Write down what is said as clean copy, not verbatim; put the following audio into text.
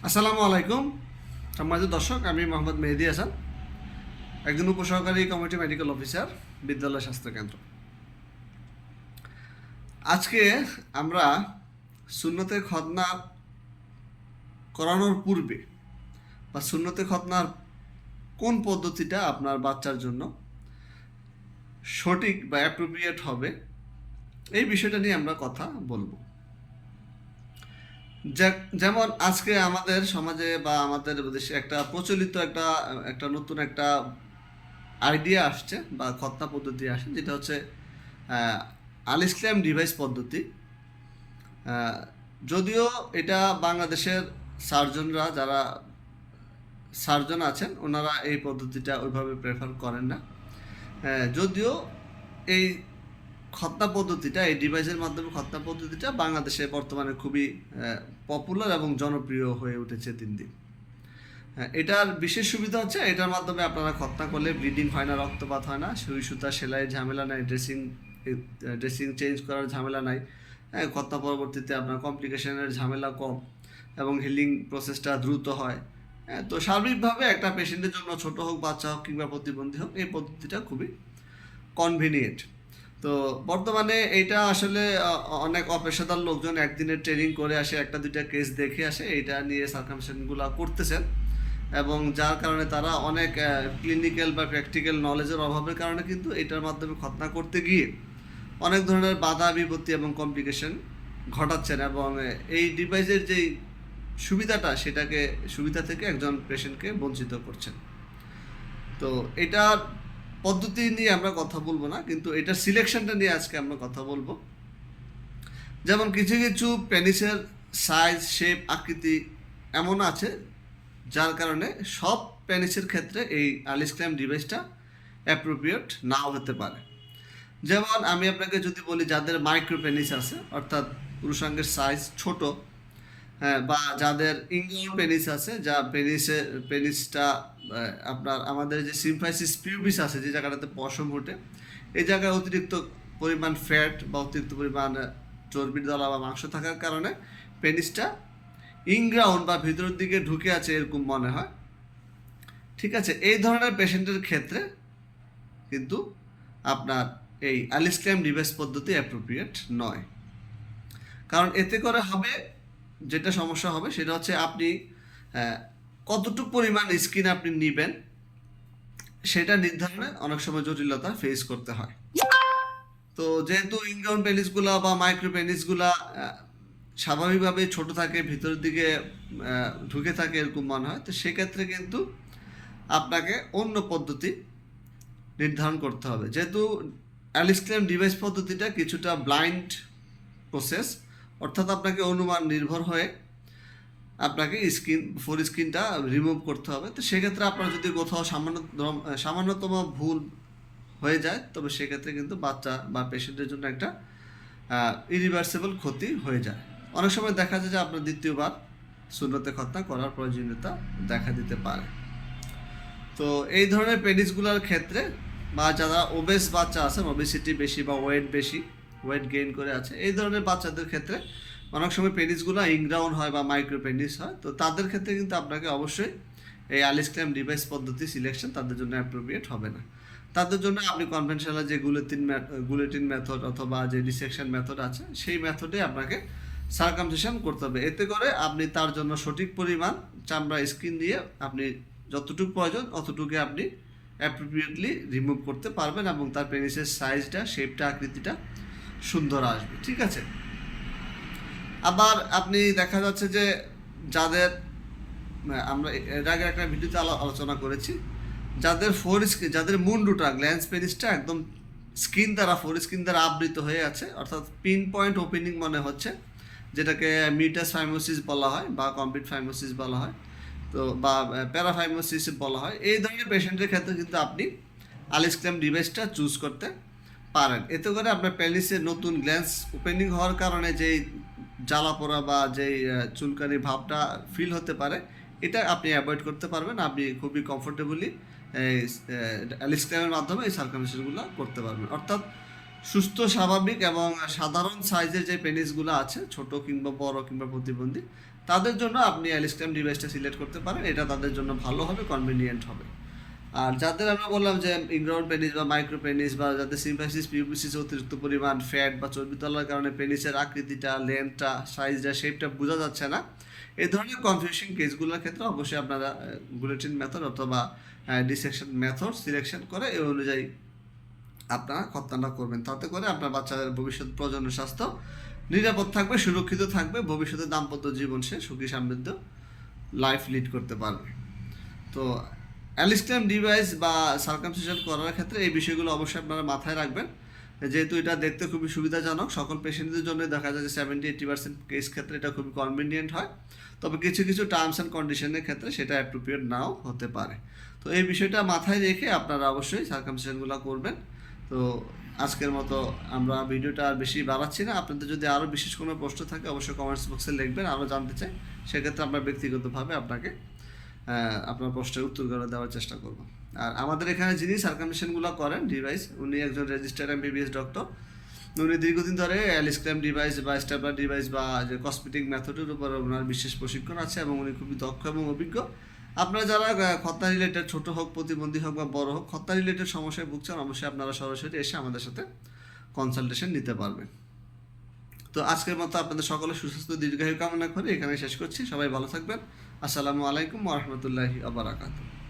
আসসালামু আলাইকুম সম্মানিত দর্শক, আমি মোহাম্মদ মেহেদি হাসান, একজন উপসহকারী কমিউনিটি মেডিকেল অফিসার, বিদ্যালয় স্বাস্থ্য কেন্দ্র। আজকে আমরা সুন্নতে খতনা করানোর পূর্বে বা সুন্নতে খতনার কোন পদ্ধতিটা আপনার বাচ্চার জন্য সঠিক বা অ্যাপ্রোপ্রিয়েট হবে, এই বিষয়টা নিয়ে আমরা কথা বলবো। যেমন আজকে আমাদের সমাজে বা আমাদের দেশে একটা প্রচলিত একটা নতুন একটা আইডিয়া আসছে বা খতনা পদ্ধতি আসছে, যেটা হচ্ছে আল ইসলাম ডিভাইস পদ্ধতি। যদিও এটা বাংলাদেশের যারা সার্জন আছেন, ওনারা এই পদ্ধতিটা ওইভাবে প্রেফার করেন না। যদিও এই খতনা পদ্ধতিটা, এই ডিভাইসের মাধ্যমে খতনা পদ্ধতিটা বাংলাদেশে বর্তমানে খুবই পপুলার এবং জনপ্রিয় হয়ে উঠেছে দিন দিন। এটার বিশেষ সুবিধা হচ্ছে এটার মাধ্যমে আপনারা খতনা করলে ব্লিডিং হয় না, রক্তপাত হয় না, সুই সুতা সেলাইয়ের ঝামেলা নাই, ড্রেসিং চেঞ্জ করার ঝামেলা নাই। খতনা পরবর্তীতে আপনার কমপ্লিকেশনের ঝামেলা কম এবং হিলিং প্রসেসটা দ্রুত হয়। তো সার্বিকভাবে একটা পেশেন্টের জন্য, ছোট হোক, বাচ্চা হোক কিংবা প্রতিবন্ধী হোক, এই পদ্ধতিটা খুবই কনভিনিয়েন্ট। তো বর্তমানে এইটা আসলে অনেক অপেশাদার লোকজন একদিনের ট্রেনিং করে আসে, একটা দুইটা কেস দেখে আসে, এইটা নিয়ে সার্কামশনগুলো করতেছেন, এবং যার কারণে তারা অনেক ক্লিনিক্যাল বা প্র্যাকটিক্যাল নলেজের অভাবের কারণে কিন্তু এটার মাধ্যমে খতনা করতে গিয়ে অনেক ধরনের বাধা বিপত্তি এবং কমপ্লিকেশন ঘটাচ্ছেন, এবং এই ডিভাইসের যেই সুবিধা থেকে একজন পেশেন্টকে বঞ্চিত করছেন। তো এটার পদ্ধতি নিয়ে আমরা কথা বলবো না, কিন্তু এটার সিলেকশনটা নিয়ে আজকে আমরা কথা বলবো। যেমন কিছু কিছু পেনিসের সাইজ, শেপ, আকৃতি এমন আছে যার কারণে সব পেনিসের ক্ষেত্রে এই আলিসক্ল্যাম ডিভাইসটা অ্যাপ্রোপ্রিয়েট নাও হতে পারে। যেমন আমি আপনাকে যদি বলি, যাদের মাইক্রো পেনিস আছে, অর্থাৎ পুরুষাঙ্গের সাইজ ছোট, বা যাদের ইনগাউন পেনিস আছে, যা পেনিসটা আপনার আমাদের যে সিম্ফাইসিস পিউবিস আছে, যে জায়গাটাতে পশম ওঠে, এই জায়গায় অতিরিক্ত পরিমাণ ফ্যাট বা অতিরিক্ত পরিমাণ চর্বির দলা বা মাংস থাকার কারণে পেনিসটা ইনগ্রাউন্ড বা ভিতরের দিকে ঢুকে আছে এরকম মনে হয়। ঠিক আছে, এই ধরনের পেশেন্টের ক্ষেত্রে কিন্তু আপনার এই আলিসক্ল্যাম ডিভাইস পদ্ধতি অ্যাপ্রোপ্রিয়েট নয়। কারণ এতে করে হবে, যেটা সমস্যা হবে সেটা হচ্ছে আপনি কতটুকু পরিমাণ স্কিন আপনি নেবেন, সেটা নির্ধারণে অনেক সময় জটিলতা ফেস করতে হয়। তো যেহেতু ইনগ্রাউন্ড পেনিসগুলা বা মাইক্রো পেনিসগুলা স্বাভাবিকভাবে ছোট থাকে, ভিতরের দিকে ঢুকে থাকে এরকম মনে হয়, তো সেক্ষেত্রে কিন্তু আপনাকে অন্য পদ্ধতি নির্ধারণ করতে হবে। যেহেতু অ্যালিসক্ল্যাম ডিভাইস পদ্ধতিটা কিছুটা ব্লাইন্ড প্রসেস, অর্থাৎ আপনাকে অনুমান নির্ভর হয়ে আপনাকে স্কিনটা রিমুভ করতে হবে। তো সেক্ষেত্রে আপনার যদি কোথাও সামান্যতম ভুল হয়ে যায়, তবে সেক্ষেত্রে কিন্তু বাচ্চা বা পেশেন্টের জন্য একটা ইরিভার্সিবল ক্ষতি হয়ে যায়। অনেক সময় দেখা যায় যে আপনার দ্বিতীয়বার সুন্নতে খতনা করার প্রয়োজনীয়তা দেখা দিতে পারে। তো এই ধরনের পেনিসগুলোর ক্ষেত্রে, বা যারা ওবেস বাচ্চা আছেন, ওবেসিটি বেশি বা ওয়েট গেইন করে আছে, এই ধরনের বাচ্চাদের ক্ষেত্রে অনেক সময় পেনিসগুলো ইনগ্রাউন্ড হয় বা মাইক্রো পেনিস হয়। তো তাদের ক্ষেত্রে কিন্তু আপনাকে অবশ্যই এই আলিসক্ল্যাম ডিভাইস পদ্ধতি সিলেকশন তাদের জন্য অ্যাপ্রোপ্রিয়েট হবে না। তাদের জন্য আপনি কনভেনশনাল যে গুলেটিন মেথড অথবা যে ডিসেকশন মেথড আছে, সেই মেথডে আপনাকে সার্কামসিশন করতে হবে। এতে করে আপনি তার জন্য সঠিক পরিমাণ চামড়া স্কিন দিয়ে আপনি যতটুকু প্রয়োজন অতটুকু আপনি অ্যাপ্রোপ্রিয়েটলি রিমুভ করতে পারবেন, এবং তার পেনিসের সাইজটা, শেপটা, আকৃতিটা সুন্দর আসবে। ঠিক আছে। আবার আপনি দেখা যাচ্ছে যে যাদের, আমরা এর আগে একটা ভিডিওতে আলোচনা করেছি, যাদের মুন্ডুটা, গ্ল্যান্স পেনিসটা একদম ফোর স্কিন দ্বারা আবৃত হয়ে আছে, অর্থাৎ পিন পয়েন্ট ওপেনিং মনে হচ্ছে, যেটাকে মিটাস ফাইমোসিস বলা হয় বা কমপ্লিট ফাইমোসিস বলা হয়, তো বা প্যারাফাইমোসিস বলা হয়। এই ধরনের পেশেন্টের ক্ষেত্রে কিন্তু আপনি আলিসক্ল্যাম ডিভাইসটা চুজ করতে পারেন। এতে করে আপনার পেনিসের নতুন গ্ল্যান্স ওপেনিং হওয়ার কারণে যেই জ্বালা পোড়া বা যেই চুলকানি ভাবটা ফিল হতে পারে, এটা আপনি অ্যাভয়েড করতে পারবেন। আপনি খুবই কমফোর্টেবলি অ্যালিসক্ল্যামের মাধ্যমে এই সার্কামসিশনগুলো করতে পারবেন। অর্থাৎ সুস্থ, স্বাভাবিক এবং সাধারণ সাইজের যে পেনিসগুলো আছে, ছোট কিংবা বড় কিংবা প্রতিবন্ধী, তাদের জন্য আপনি অ্যালিস্ট্যাম ডিভাইসটা সিলেক্ট করতে পারেন। এটা তাদের জন্য ভালো হবে, কনভিনিয়েন্ট হবে। আর যাদের আমরা বললাম যে ইনগ্রাউন্ড পেনিস বা মাইক্রো পেনিস, বা যাদের সিম্পাইসিস পিউবিসিস অতিরিক্ত পরিমাণ ফ্যাট বা চর্বি তলার কারণে পেনিসের আকৃতিটা, লেন্থটা, সাইজটা, শেপটা বোঝা যাচ্ছে না, এই ধরনের কনফিউশন কেসগুলোর ক্ষেত্রে অবশ্যই আপনারা গুলেটিন মেথড অথবা ডিসেকশন মেথড সিলেকশন করে এই অনুযায়ী আপনারা খতনাটা করবেন। তাতে করে আপনার বাচ্চাদের ভবিষ্যৎ প্রজন্মের স্বাস্থ্য নিরাপদ থাকবে, সুরক্ষিত থাকবে, ভবিষ্যতে দাম্পত্য জীবন সে সুখী সমৃদ্ধ লাইফ লিড করতে পারবে। তো অ্যালিস্ট্যাম ডিভাইস বা সার্কামসিশন করার ক্ষেত্রে এই বিষয়গুলো অবশ্যই আপনারা মাথায় রাখবেন, যেহেতু এটা দেখতে খুবই সুবিধাজনক। সকল পেশেন্টদের জন্য দেখা যায় যে 70-80% কেস ক্ষেত্রে এটা খুবই কনভিনিয়েন্ট হয়, তবে কিছু কিছু টার্মস অ্যান্ড কন্ডিশনের ক্ষেত্রে সেটা অ্যাপ্রোপ্রিয়েট নাও হতে পারে। তো এই বিষয়টা মাথায় রেখে আপনারা অবশ্যই সার্কামসিশনগুলো করবেন। তো আজকের মতো আমরা ভিডিওটা আর বেশি বাড়াচ্ছি না। আপনাদের যদি আরও বিশেষ কোনো প্রশ্ন থাকে অবশ্যই কমেন্টস বক্সে লিখবেন, আরও জানতে চাই, সেক্ষেত্রে আমরা ব্যক্তিগতভাবে আপনাকে আপনার প্রশ্নের উত্তর করে দেওয়ার চেষ্টা করব। আর আমাদের এখানে যিনি সার্কামসিশনগুলো করেন ডিভাইস, উনি একজন রেজিস্টার্ড MBBS ডক্টর। উনি দীর্ঘদিন ধরে অ্যালিস্ট্যাম ডিভাইস বা স্টেপলার ডিভাইস বা যে কসমেটিক মেথডের উপর ওনার বিশেষ প্রশিক্ষণ আছে এবং উনি খুবই দক্ষ এবং অভিজ্ঞ। আপনারা যারা খতনা রিলেটেড, ছোটো হোক, প্রতিবন্ধী হোক বা বড় হোক, খতনা রিলেটেড সমস্যায় ভুগছেন, অবশ্যই আপনারা সরাসরি এসে আমাদের সাথে কনসালটেশন নিতে পারবেন। তো আজকের মতো আপনাদের সকলের সুস্বাস্থ্য দীর্ঘায়ু কামনা করে এখানে শেষ করছি। সবাই ভালো থাকবেন। আসসালামু আলাইকুম ওয়া রাহমাতুল্লাহি ওয়া বারাকাতুহু।